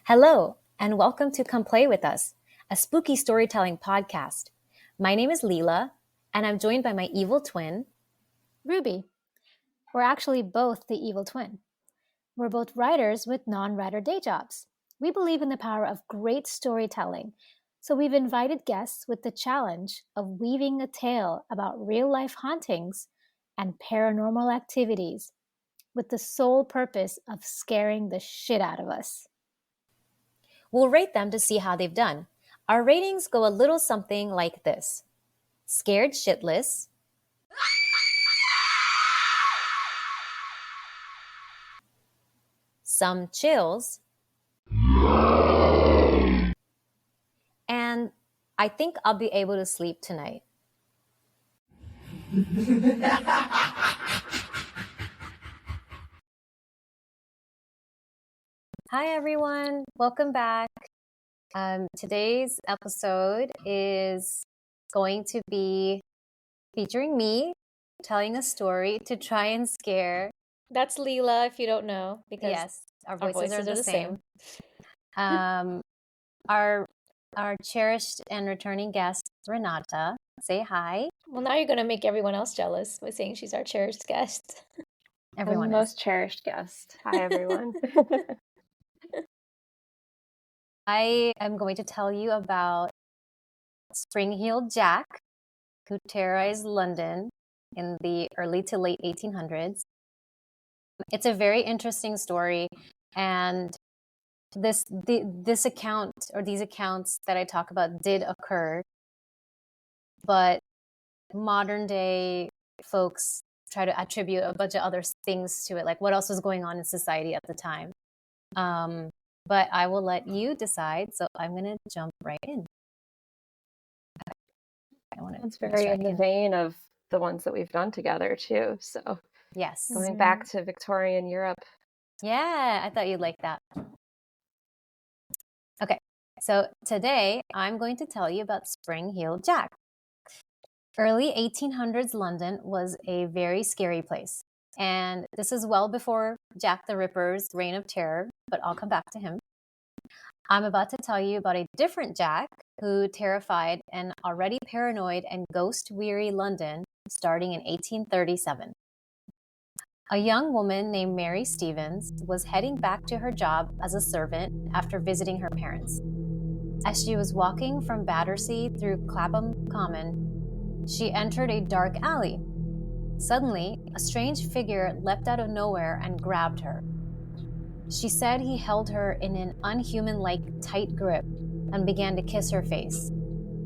Hello, and welcome to Come Play With Us, a spooky storytelling podcast. My name is Leila, and I'm joined by my evil twin, Ruby. We're actually both the evil twin. We're both writers with non-writer day jobs. We believe in the power of great storytelling, so we've invited guests with the challenge of weaving a tale about real-life hauntings and paranormal activities with the sole purpose of scaring the shit out of us. We'll rate them to see how they've done. Our ratings go a little something like this: scared shitless, some chills, and I think I'll be able to sleep tonight. Hi, everyone. Welcome back. Today's episode is going to be featuring me telling a story to try and scare. That's Leila, if you don't know, because Yes, our voices are the same. Our cherished and returning guest, Renata. Say hi. Well, now you're going to make everyone else jealous by saying she's our cherished guest. Everyone the is. most cherished guest. Hi, everyone. I am going to tell you about Spring-Heeled Jack, who terrorized London in the early to late 1800s. It's a very interesting story, and this account, or these accounts that I talk about, did occur, but modern day folks try to attribute a bunch of other things to it, like what else was going on in society at the time. But I will let you decide, so I'm going to jump right in. It's very in the vein of the ones that we've done together, too. So, yes, going back to Victorian Europe. Yeah, I thought you'd like that. Okay, so today I'm going to tell you about Spring-Heeled Jack. Early 1800s London was a very scary place. And this is well before Jack the Ripper's reign of terror, but I'll come back to him. I'm about to tell you about a different Jack who terrified an already paranoid and ghost-weary London starting in 1837. A young woman named Mary Stevens was heading back to her job as a servant after visiting her parents. As she was walking from Battersea through Clapham Common, she entered a dark alley. Suddenly, a strange figure leapt out of nowhere and grabbed her. She said he held her in an unhuman-like tight grip and began to kiss her face.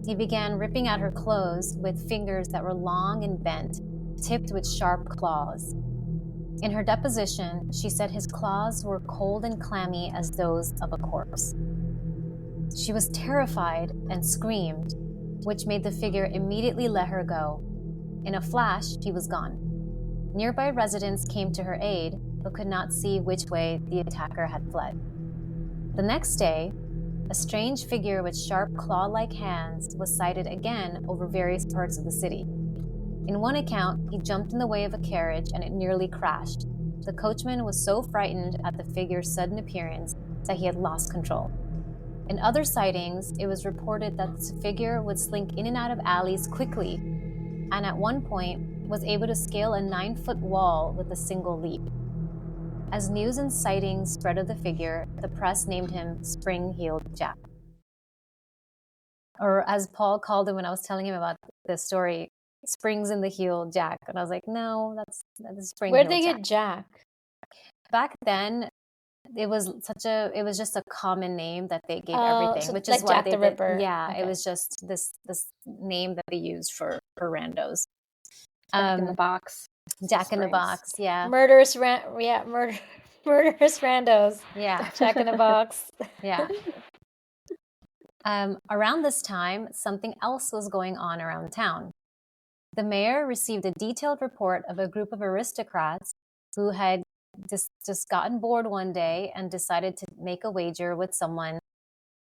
He began ripping at her clothes with fingers that were long and bent, tipped with sharp claws. In her deposition, she said his claws were cold and clammy as those of a corpse. She was terrified and screamed, which made the figure immediately let her go. In a flash, he was gone. Nearby residents came to her aid, but could not see which way the attacker had fled. The next day, a strange figure with sharp claw-like hands was sighted again over various parts of the city. In one account, he jumped in the way of a carriage and it nearly crashed. The coachman was so frightened at the figure's sudden appearance that he had lost control. In other sightings, it was reported that the figure would slink in and out of alleys quickly, and at one point was able to scale a 9-foot wall with a single leap. As news and sightings spread of the figure, the press named him Spring-Heeled Jack. Or as Paul called him when I was telling him about this story, Springs in the Heel Jack. And I was like, no, that's Spring-Heeled Jack. Where'd they get Jack? Back then, it was just a common name that they gave everything, so which like is why Jack they the Ripper. Yeah, Okay. It was just this name that they used for randos. Jack in the Box. Jack in the Box, yeah. Murderous randos. Yeah. Jack in the Box. Yeah. Around this time, something else was going on around town. The mayor received a detailed report of a group of aristocrats who had just gotten bored one day and decided to make a wager with someone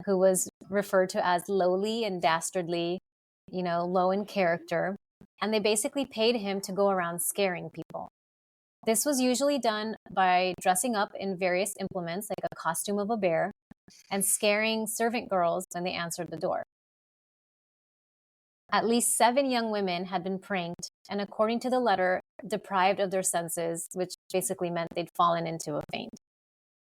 who was referred to as lowly and dastardly, low in character. And they basically paid him to go around scaring people. This was usually done by dressing up in various implements, like a costume of a bear, and scaring servant girls when they answered the door. At least 7 young women had been pranked, and according to the letter, deprived of their senses, which basically meant they'd fallen into a faint.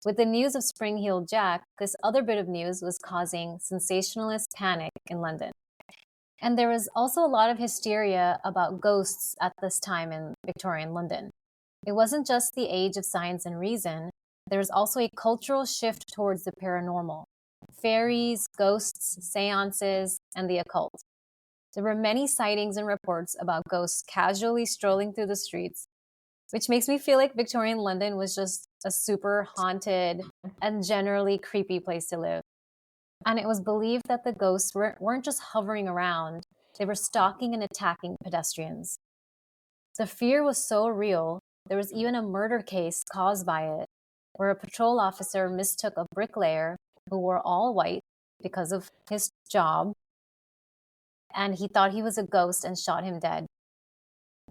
With the news of Spring-Heeled Jack, this other bit of news was causing sensationalist panic in London. And there was also a lot of hysteria about ghosts at this time in Victorian London. It wasn't just the age of science and reason, there was also a cultural shift towards the paranormal. Fairies, ghosts, seances, and the occult. There were many sightings and reports about ghosts casually strolling through the streets, which makes me feel like Victorian London was just a super haunted and generally creepy place to live. And it was believed that the ghosts weren't just hovering around, they were stalking and attacking pedestrians. The fear was so real, there was even a murder case caused by it, where a patrol officer mistook a bricklayer who wore all white because of his job, and he thought he was a ghost and shot him dead.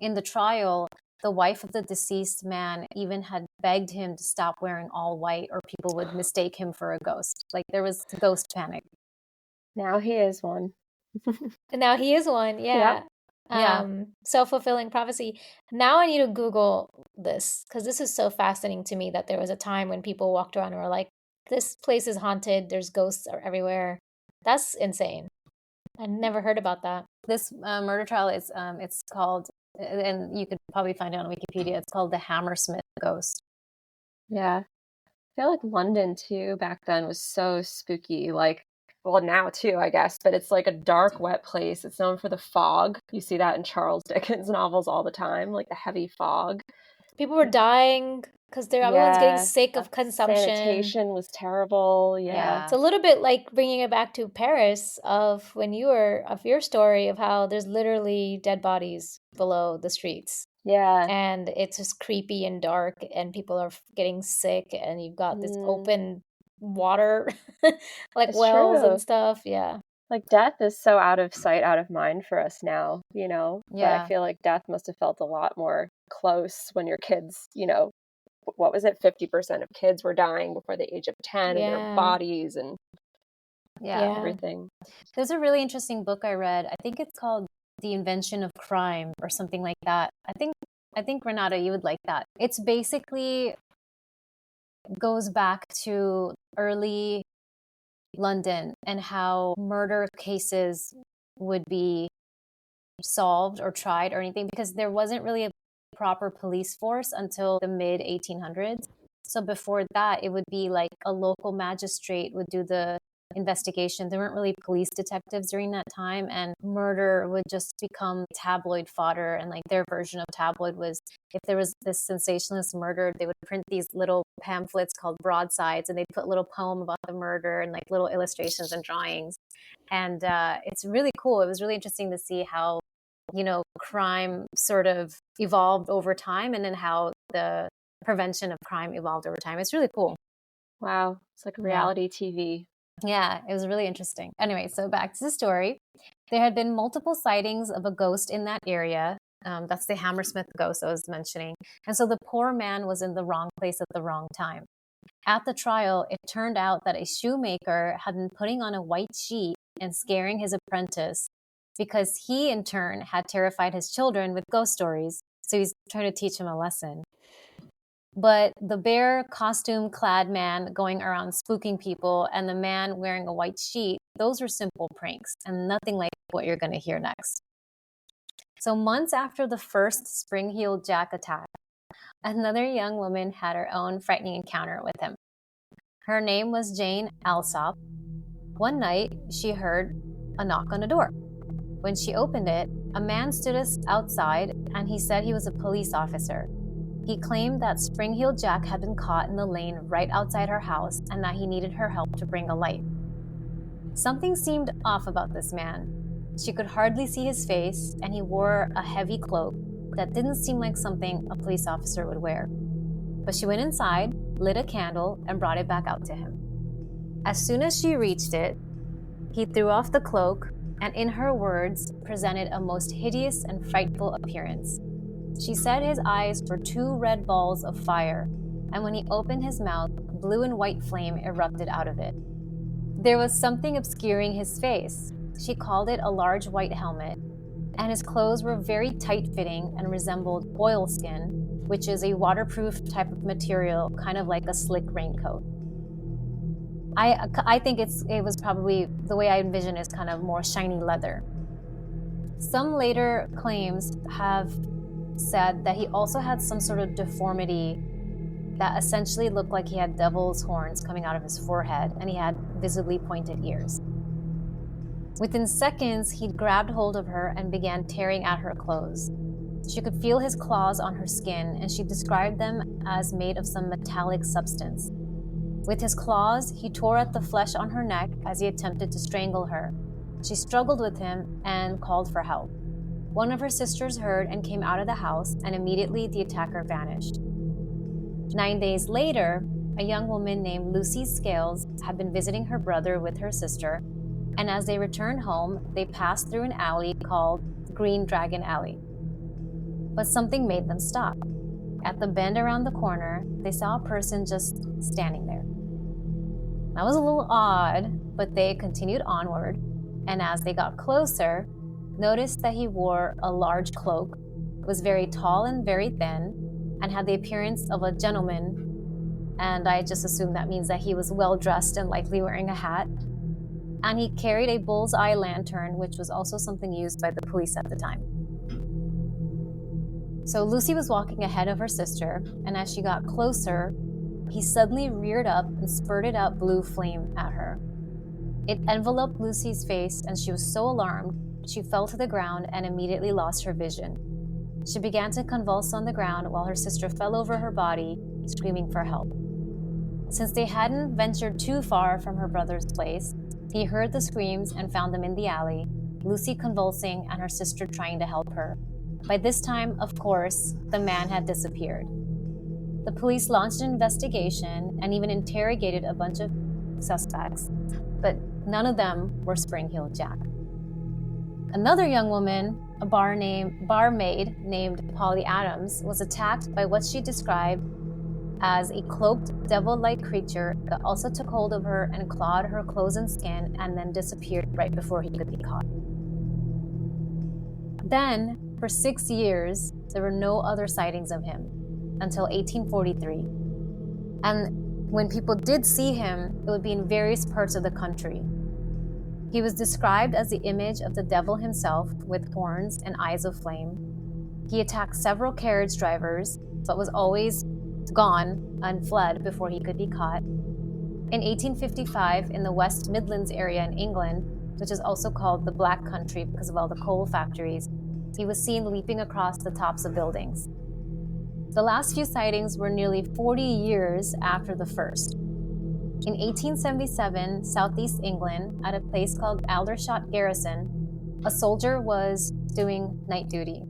In the trial, the wife of the deceased man even had begged him to stop wearing all white or people would mistake him for a ghost. Like, there was ghost panic. Now he is one. Now he is one, yeah. Yep. Self-fulfilling prophecy. Now I need to Google this because this is so fascinating to me that there was a time when people walked around and were like, this place is haunted, there's ghosts everywhere. That's insane. I never heard about that. This murder trial is it's called, and you could probably find it on Wikipedia, it's called the Hammersmith Ghost. Yeah. I feel like London too back then was so spooky. Like, well, now too, I guess, but it's like a dark, wet place. It's known for the fog. You see that in Charles Dickens novels all the time, like the heavy fog. People were dying because everyone's getting sick of consumption. Sanitation was terrible. Yeah. It's a little bit like bringing it back to Paris of your story of how there's literally dead bodies below the streets. Yeah. And it's just creepy and dark and people are getting sick and you've got this open water, like It's wells true. and stuff. Yeah. Like, death is so out of sight, out of mind for us now, you know? Yeah. But I feel like death must have felt a lot more close when your kids, you know, what was it? 50% of kids were dying before the age of 10 in their bodies and everything. There's a really interesting book I read. I think it's called The Invention of Crime or something like that. I think Renata, you would like that. It's basically goes back to early London and how murder cases would be solved or tried or anything, because there wasn't really a proper police force until the mid 1800s. So before that, it would be like a local magistrate would do the investigation. There weren't really police detectives during that time, and murder would just become tabloid fodder. And like their version of tabloid was, if there was this sensationalist murder, they would print these little pamphlets called broadsides, and they'd put a little poem about the murder and like little illustrations and drawings. And it's really cool. It was really interesting to see how, you know, crime sort of evolved over time, and then how the prevention of crime evolved over time. It's really cool. Wow. It's like reality TV. Yeah, it was really interesting. Anyway, so back to the story. There had been multiple sightings of a ghost in that area. That's the Hammersmith ghost I was mentioning. And so the poor man was in the wrong place at the wrong time. At the trial, it turned out that a shoemaker had been putting on a white sheet and scaring his apprentice because he, in turn, had terrified his children with ghost stories. So he's trying to teach him a lesson. But the bare costume-clad man going around spooking people and the man wearing a white sheet, those were simple pranks and nothing like what you're going to hear next. So months after the first Spring-Heeled Jack attack, another young woman had her own frightening encounter with him. Her name was Jane Alsop. One night, she heard a knock on a door. When she opened it, a man stood outside and he said he was a police officer. He claimed that Spring-Heeled Jack had been caught in the lane right outside her house and that he needed her help to bring a light. Something seemed off about this man. She could hardly see his face, and he wore a heavy cloak that didn't seem like something a police officer would wear. But she went inside, lit a candle, and brought it back out to him. As soon as she reached it, he threw off the cloak and, in her words, presented a most hideous and frightful appearance. She said his eyes were 2 red balls of fire, and when he opened his mouth, blue and white flame erupted out of it. There was something obscuring his face. She called it a large white helmet, and his clothes were very tight-fitting and resembled oilskin, which is a waterproof type of material, kind of like a slick raincoat. I think it was probably, the way I envision is kind of more shiny leather. Some later claims have said that he also had some sort of deformity that essentially looked like he had devil's horns coming out of his forehead, and he had visibly pointed ears. Within seconds, he'd grabbed hold of her and began tearing at her clothes. She could feel his claws on her skin, and she described them as made of some metallic substance. With his claws, he tore at the flesh on her neck as he attempted to strangle her. She struggled with him and called for help. One of her sisters heard and came out of the house, and immediately the attacker vanished. 9 days later, a young woman named Lucy Scales had been visiting her brother with her sister, and as they returned home, they passed through an alley called Green Dragon Alley. But something made them stop. At the bend around the corner, they saw a person just standing there. That was a little odd, but they continued onward, and as they got closer, noticed that he wore a large cloak, was very tall and very thin, and had the appearance of a gentleman, and I just assume that means that he was well dressed and likely wearing a hat. And he carried a bullseye lantern, which was also something used by the police at the time. So Lucy was walking ahead of her sister, and as she got closer, he suddenly reared up and spurted out blue flame at her. It enveloped Lucy's face, and she was so alarmed, she fell to the ground and immediately lost her vision. She began to convulse on the ground while her sister fell over her body, screaming for help. Since they hadn't ventured too far from her brother's place, he heard the screams and found them in the alley, Lucy convulsing and her sister trying to help her. By this time, of course, the man had disappeared. The police launched an investigation and even interrogated a bunch of suspects, but none of them were Spring Heel Jack. Another young woman, a barmaid named Polly Adams, was attacked by what she described as a cloaked devil-like creature that also took hold of her and clawed her clothes and skin and then disappeared right before he could be caught. Then, for 6 years, there were no other sightings of him until 1843. And when people did see him, it would be in various parts of the country. He was described as the image of the devil himself with horns and eyes of flame. He attacked several carriage drivers, but was always gone and fled before he could be caught. In 1855, in the West Midlands area in England, which is also called the Black Country because of all the coal factories, he was seen leaping across the tops of buildings. The last few sightings were nearly 40 years after the first. In 1877, southeast England, at a place called Aldershot Garrison, a soldier was doing night duty.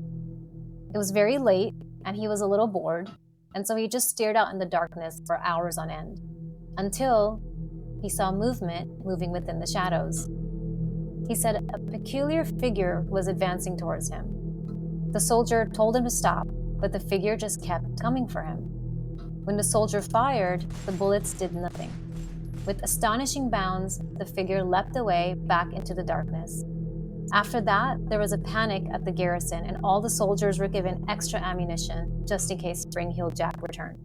It was very late, and he was a little bored, and so he just stared out in the darkness for hours on end, until he saw movement moving within the shadows. He said a peculiar figure was advancing towards him. The soldier told him to stop, but the figure just kept coming for him. When the soldier fired, the bullets did nothing. With astonishing bounds, the figure leapt away back into the darkness. After that, there was a panic at the garrison, and all the soldiers were given extra ammunition just in case Spring Heel Jack returned.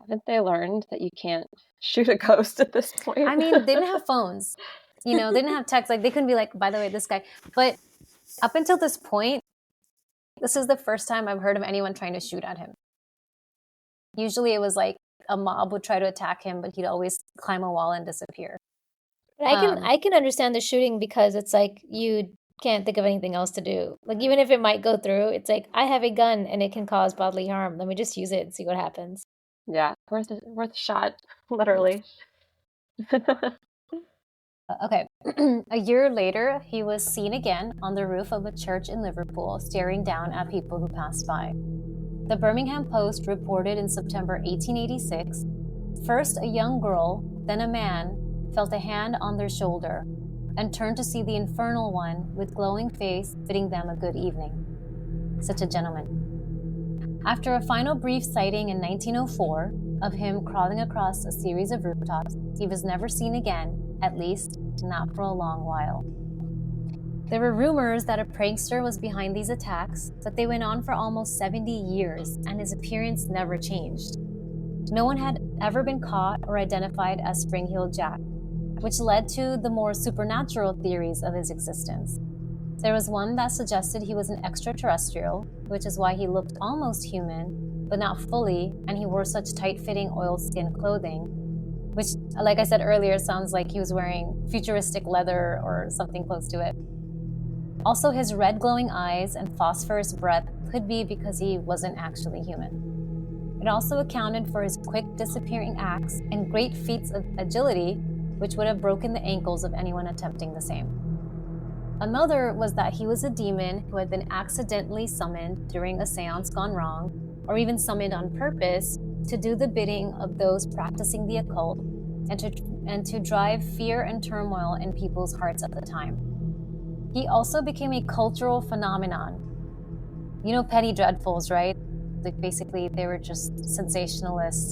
Haven't they learned that you can't shoot a ghost at this point? I mean, they didn't have phones. They didn't have text. Like, they couldn't be like, by the way, this guy. But up until this point, this is the first time I've heard of anyone trying to shoot at him. Usually it was like a mob would try to attack him, but he'd always climb a wall and disappear. I can understand the shooting because it's like you can't think of anything else to do. Like, even if it might go through, it's like, I have a gun and it can cause bodily harm. Let me just use it and see what happens. Yeah, worth a shot, literally. Okay. A year later, he was seen again on the roof of a church in Liverpool, staring down at people who passed by. The Birmingham Post reported in September 1886, first a young girl, then a man, felt a hand on their shoulder and turned to see the infernal one with glowing face bidding them a good evening. Such a gentleman. After a final brief sighting in 1904 of him crawling across a series of rooftops, he was never seen again, at least not for a long while. There were rumors that a prankster was behind these attacks, but they went on for almost 70 years and his appearance never changed. No one had ever been caught or identified as Spring-Heeled Jack, which led to the more supernatural theories of his existence. There was one that suggested he was an extraterrestrial, which is why he looked almost human, but not fully, and he wore such tight-fitting oilskin clothing, which, like I said earlier, sounds like he was wearing futuristic leather or something close to it. Also, his red glowing eyes and phosphorus breath could be because he wasn't actually human. It also accounted for his quick disappearing acts and great feats of agility, which would have broken the ankles of anyone attempting the same. Another was that he was a demon who had been accidentally summoned during a seance gone wrong, or even summoned on purpose to do the bidding of those practicing the occult and to drive fear and turmoil in people's hearts at the time. He also became a cultural phenomenon. You know Penny Dreadfuls, right? Like basically they were just sensationalist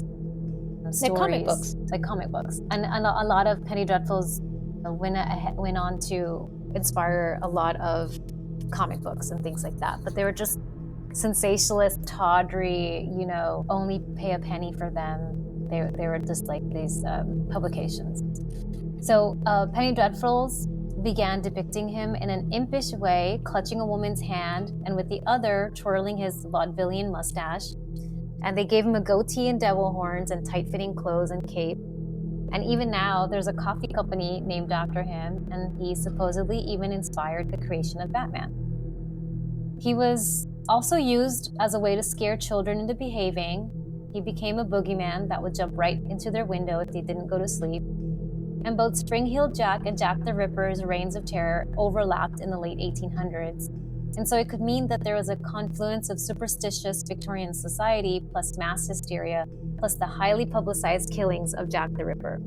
stories. Like comic books. And a lot of Penny Dreadfuls went on to inspire a lot of comic books and things like that. But they were just sensationalist, tawdry, only pay a penny for them. They were just like these publications. So Penny Dreadfuls began depicting him in an impish way, clutching a woman's hand and with the other twirling his vaudevillian mustache. And they gave him a goatee and devil horns and tight-fitting clothes and cape. And even now, there's a coffee company named after him, and he supposedly even inspired the creation of Batman. He was also used as a way to scare children into behaving. He became a boogeyman that would jump right into their window if they didn't go to sleep. And both Spring-Heeled Jack and Jack the Ripper's reigns of terror overlapped in the late 1800s. And so it could mean that there was a confluence of superstitious Victorian society plus mass hysteria plus the highly publicized killings of Jack the Ripper.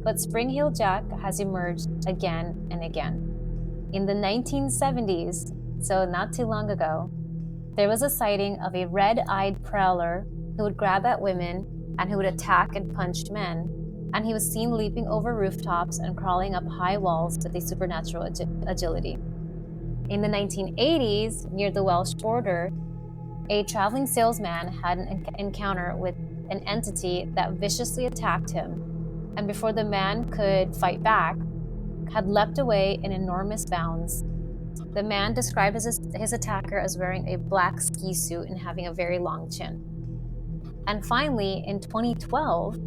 But Spring-Heeled Jack has emerged again and again. In the 1970s, so not too long ago, there was a sighting of a red-eyed prowler who would grab at women and who would attack and punch men. And he was seen leaping over rooftops and crawling up high walls with a supernatural agility. In the 1980s, near the Welsh border, a traveling salesman had an encounter with an entity that viciously attacked him, and before the man could fight back, had leapt away in enormous bounds. The man described his attacker as wearing a black ski suit and having a very long chin. And finally, in 2012,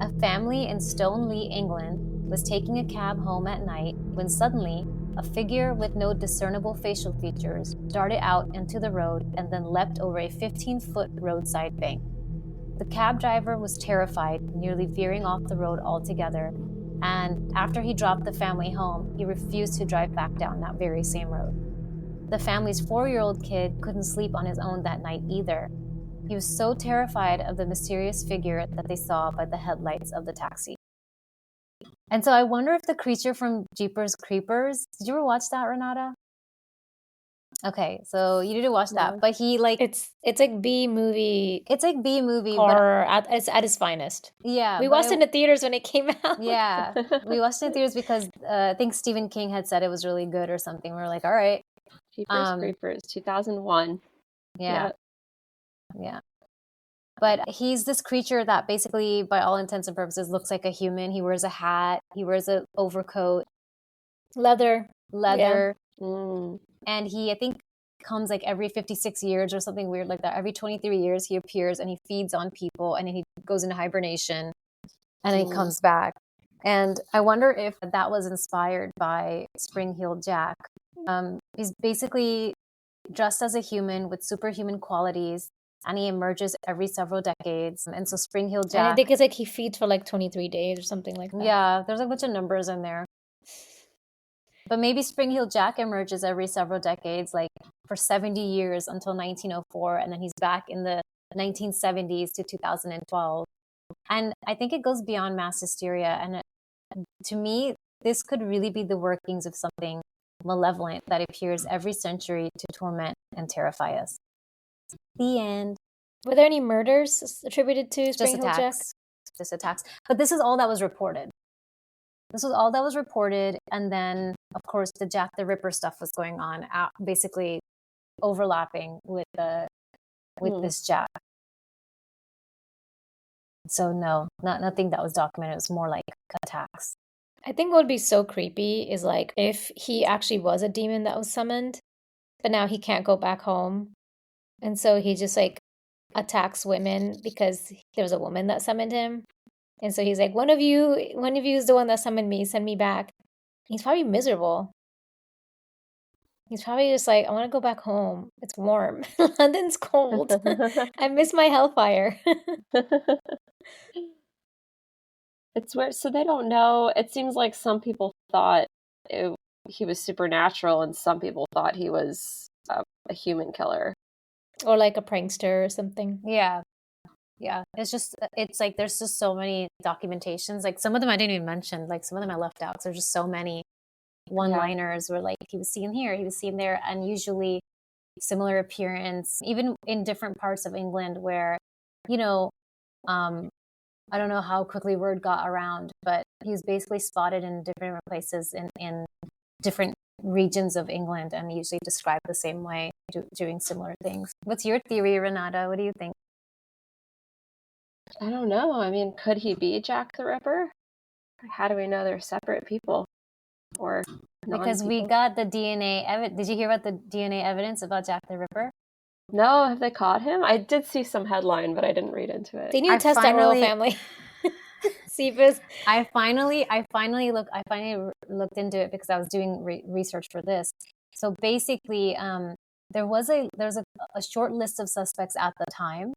a family in Stoneleigh, England, was taking a cab home at night when suddenly a figure with no discernible facial features darted out into the road and then leapt over a 15-foot roadside bank. The cab driver was terrified, nearly veering off the road altogether, and after he dropped the family home, he refused to drive back down that very same road. The family's 4-year-old kid couldn't sleep on his own that night either. He was so terrified of the mysterious figure that they saw by the headlights of the taxi. And so I wonder if the creature from Jeepers Creepers, did you ever watch that, Renata? Okay, so you didn't watch that, but he it's like B movie. It's like B movie horror it's at its finest. Yeah, we watched it in the theaters when it came out. Yeah, we watched it in theaters because I think Stephen King had said it was really good or something. We were like, all right. Jeepers Creepers, 2001. Yeah. But he's this creature that basically, by all intents and purposes, looks like a human. He wears a hat. He wears an overcoat. Leather. Yeah. And he, I think, comes like every 56 years or something weird like that. Every 23 years he appears and he feeds on people and then he goes into hibernation and then he comes back. And I wonder if that was inspired by Spring-Heeled Jack. He's basically dressed as a human with superhuman qualities, and he emerges every several decades. And so Spring-Heeled Jack... And I think it's like he feeds for like 23 days or something like that. Yeah, there's a bunch of numbers in there. But maybe Spring-Heeled Jack emerges every several decades, like for 70 years until 1904, and then he's back in the 1970s to 2012. And I think it goes beyond mass hysteria. And to me, this could really be the workings of something malevolent that appears every century to torment and terrify us. The end. Were there any murders attributed to Spring-Heeled Jack? Just attacks. But this is all that was reported. This was all that was reported. And then, of course, the Jack the Ripper stuff was going on, basically overlapping with this Jack. So no, nothing that was documented. It was more like attacks. I think what would be so creepy is like if he actually was a demon that was summoned, but now he can't go back home. And so he just like attacks women because there was a woman that summoned him. And so he's like, one of you is the one that summoned me, send me back. He's probably miserable. He's probably just like, I want to go back home. It's warm. London's cold. I miss my hellfire. It's weird. So they don't know. It seems like some people thought he was supernatural, and some people thought he was a human killer. Or like a prankster or something. Yeah. It's like there's just so many documentations. Like some of them I didn't even mention. Like some of them I left out. So there's just so many one-liners where like he was seen here, he was seen there, and usually similar appearance, even in different parts of England where, I don't know how quickly word got around, but he was basically spotted in different places in different regions of England and usually described the same way, doing similar things. What's your theory, Renata? What do you think? I don't know. I mean, could he be Jack the Ripper? How do we know they're separate people? Or because we got the DNA evidence. Did you hear about the DNA evidence about Jack the Ripper? No, have they caught him? I did see some headline, but I didn't read into it. They need to test that royal family. See if it's... I finally looked into it because I was doing research for this. So basically, there was a short list of suspects at the time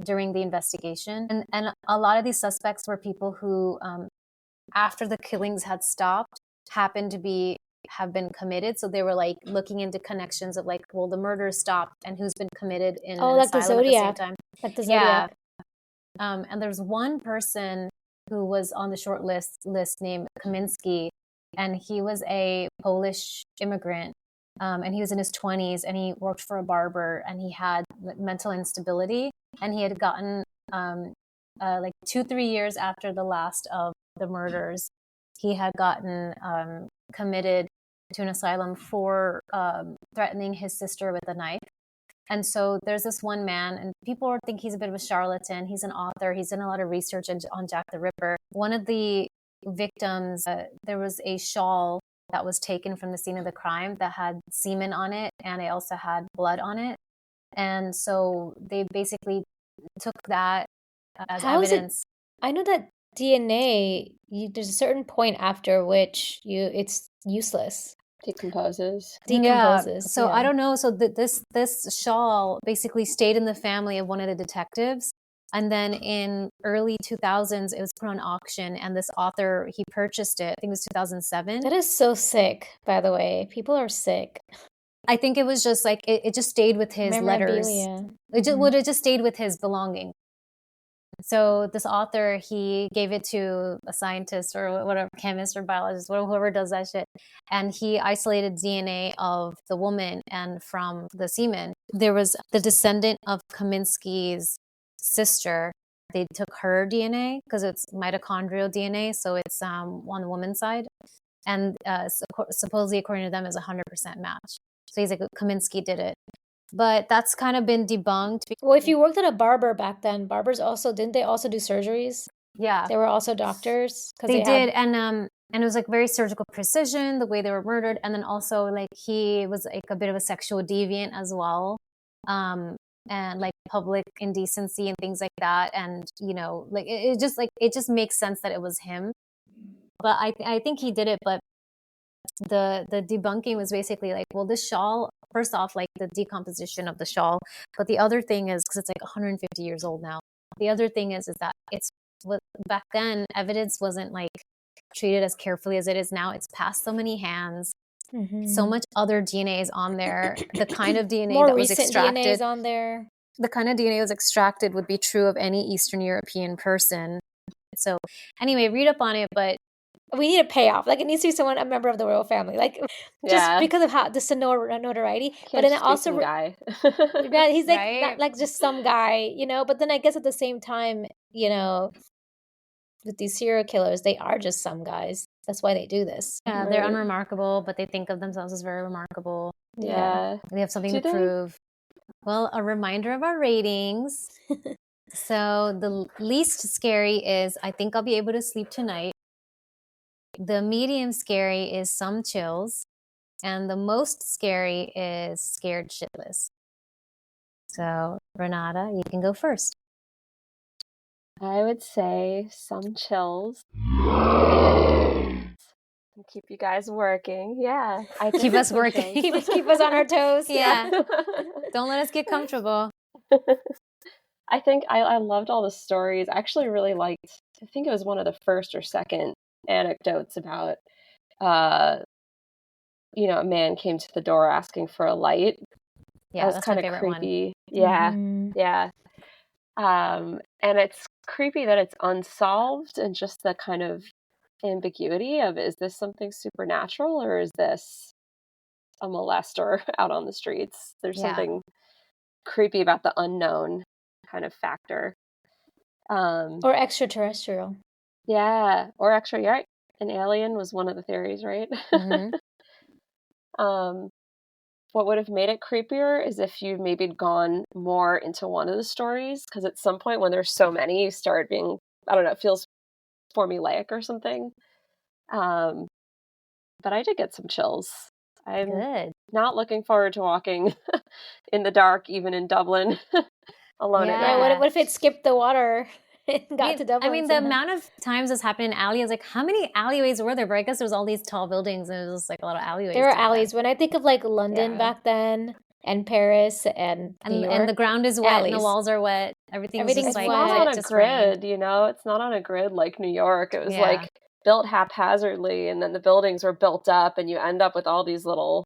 during the investigation, and a lot of these suspects were people who, after the killings had stopped, happened to have been committed. So they were like looking into connections of like, well, the murder stopped and who's been committed in an like asylum the Zodiac. at the same time. Like the Zodiac. Yeah. And there's one person who was on the short list named Kaminsky, and he was a Polish immigrant, and he was in his 20s, and he worked for a barber, and he had mental instability, and he had gotten like 2-3 years after the last of the murders, he had gotten committed to an asylum for threatening his sister with a knife. And so there's this one man, and people think he's a bit of a charlatan. He's an author. He's done a lot of research on Jack the Ripper. One of the victims, there was a shawl that was taken from the scene of the crime that had semen on it, and it also had blood on it. And so they basically took that as evidence. I know that DNA, there's a certain point after which it's useless. Decomposes. Yeah. So I don't know. So this shawl basically stayed in the family of one of the detectives, and then in early 2000s it was put on auction, and this author, he purchased it. I think it was 2007. That is so sick, by the way. People are sick. I think it was just like it just stayed with his letters. It just stayed with his belongings. So this author, he gave it to a scientist or whatever, chemist or biologist, whoever does that shit. And he isolated DNA of the woman, and from the semen, there was the descendant of Kaminsky's sister. They took her DNA because it's mitochondrial DNA. So it's on the woman's side. And supposedly, according to them, is 100% match. So he's like, Kaminsky did it. But that's kind of been debunked. Well, if you worked at a barber back then, barbers didn't they also do surgeries? Yeah. They were also doctors? They did, and it was like very surgical precision, the way they were murdered. And then also like he was like a bit of a sexual deviant as well. And like public indecency and things like that. And, like it just makes sense that it was him. But I think he did it, but the debunking was basically like, well, this shawl, first off, like the decomposition of the shawl, but the other thing is, because it's like 150 years old now, the other thing is that back then evidence wasn't like treated as carefully as it is now. It's passed so many hands. Mm-hmm. So much other DNA is on there. The kind of DNA that was extracted, DNA is on there. The kind of DNA that was extracted would be true of any Eastern European person. So anyway, read up on it, but we need a payoff. Like it needs to be a member of the royal family. Like just because of how this notoriety. But then also guy. Yeah, he's like not like just some guy, But then I guess at the same time, with these serial killers, they are just some guys. That's why they do this. Yeah, they're unremarkable, but they think of themselves as very remarkable. Yeah. They have something Do to prove. Well, a reminder of our ratings. So the least scary is I think I'll be able to sleep tonight. The medium scary is some chills. And the most scary is scared shitless. So, Renata, you can go first. I would say some chills. Keep you guys working. Yeah. Keep us working. Keep us on our toes. Yeah. Don't let us get comfortable. I think I loved all the stories. I actually really liked, I think it was one of the first or second anecdotes about, a man came to the door asking for a light. Yeah, that was kind of creepy. One. Yeah. Mhm. Yeah. And it's creepy that it's unsolved and just the kind of ambiguity of, is this something supernatural or is this a molester out on the streets? There's something creepy about the unknown kind of factor. Or extraterrestrial. Yeah, or actually, right, an alien was one of the theories, right? Mm-hmm. What would have made it creepier is if you maybe gone more into one of the stories, because at some point when there's so many, you start being, I don't know, it feels formulaic or something. But I did get some chills. I'm Good. not looking forward to walking in the dark, even in Dublin, alone at night. What if it skipped the water and got to Dublin? I mean, the amount of times this happened in alley, I was like, how many alleyways were there? But I guess there was all these tall buildings and it was just like a lot of alleyways. There are alleys. When I think of like London back then and Paris and New York, and the ground is wet and the walls are wet. Everything's just like not on a grid, It's not on a grid like New York. It was like built haphazardly, and then the buildings were built up, and you end up with all these little.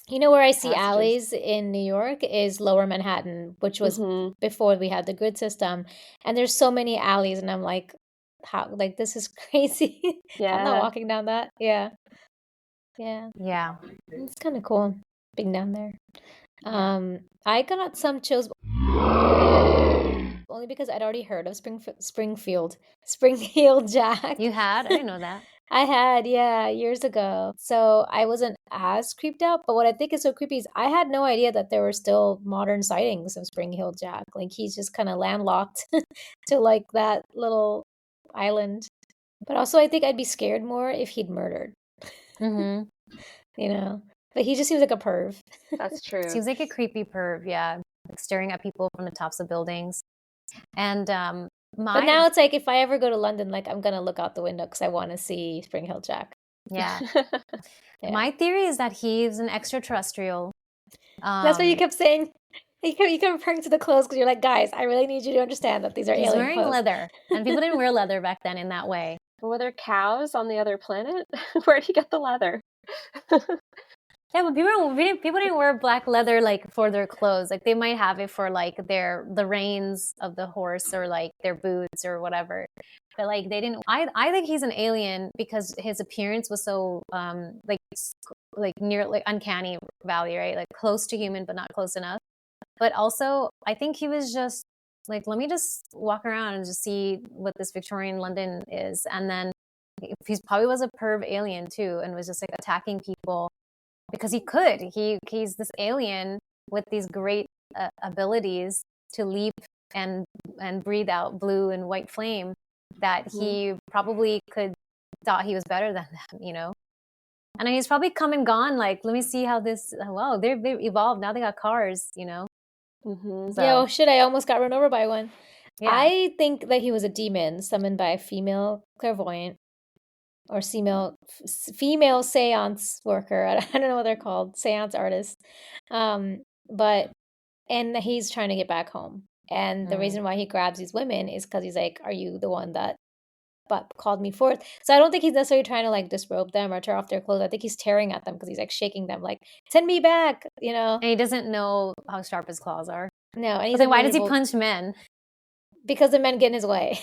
You know where I see alleys in New York is Lower Manhattan, which was before we had the grid system. And there's so many alleys, and I'm like, how? Like, this is crazy. I'm not walking down that. Yeah. It's kind of cool being down there. I got some chills only because I'd already heard of Springfield Jack. You had? I didn't know that. I had, years ago. So I wasn't as creeped out. But what I think is so creepy is I had no idea that there were still modern sightings of Spring-Heeled Jack. Like, he's just kind of landlocked to like that little island. But also, I think I'd be scared more if he'd murdered. Mm-hmm. But he just seems like a perv. That's true. Seems like a creepy perv, like staring at people from the tops of buildings. And but now it's like, if I ever go to London, like, I'm gonna look out the window because I want to see Spring-Heeled Jack. Yeah. My theory is that he's an extraterrestrial. That's what you kept saying. You kept referring to the clothes because you're like, guys, I really need you to understand that these are alien clothes. He's wearing leather, and people didn't wear leather back then in that way. Were there cows on the other planet? Where'd he get the leather? Yeah, but people didn't wear black leather like for their clothes. Like, they might have it for like the reins of the horse or like their boots or whatever. But like, they didn't. I think he's an alien because his appearance was so like near, like, uncanny valley, right? Like, close to human but not close enough. But also, I think he was just like, let me just walk around and just see what this Victorian London is. And then he probably was a perv alien too, and was just like attacking people. Because he could. He's this alien with these great abilities to leap and breathe out blue and white flame that he probably thought he was better than them, And he's probably come and gone, like, let me see how this, wow, they've evolved. Now they got cars, Mm-hmm. So. Yeah, shit, I almost got run over by one. Yeah. I think that he was a demon summoned by a female clairvoyant. Or female seance worker. I don't know what they're called. Seance artist. And he's trying to get back home. And the reason why he grabs these women is because he's like, are you the one that called me forth? So I don't think he's necessarily trying to like disrobe them or tear off their clothes. I think he's tearing at them because he's like shaking them like, send me back, And he doesn't know how sharp his claws are. No. And he's like, why does he punch men? Because the men get in his way.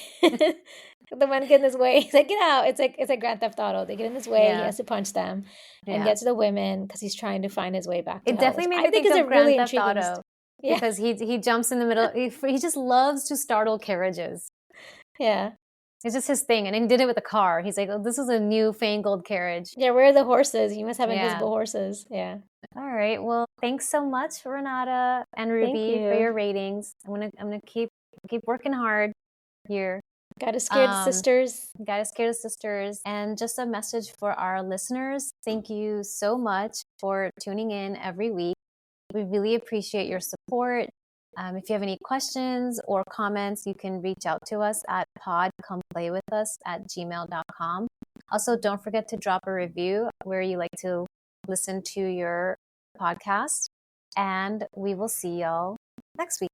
The men get in his way. He's like, get out. It's like Grand Theft Auto. They get in his way. He has to punch them and get to the women because he's trying to find his way back to It definitely made me think of Grand Theft Auto. Because he jumps in the middle. He just loves to startle carriages. Yeah. It's just his thing. And he did it with a car. He's like, oh, this is a newfangled carriage. Yeah, where are the horses? You must have Yeah. invisible horses. Yeah. All right. Well, thanks so much, Renata and Ruby, for your ratings. I'm gonna keep working hard here. Gotta scare the sisters. Gotta scare the sisters. And just a message for our listeners. Thank you so much for tuning in every week. We really appreciate your support. If you have any questions or comments, you can reach out to us at podcomplaywithus@gmail.com. Also, don't forget to drop a review where you like to listen to your podcast. And we will see y'all next week.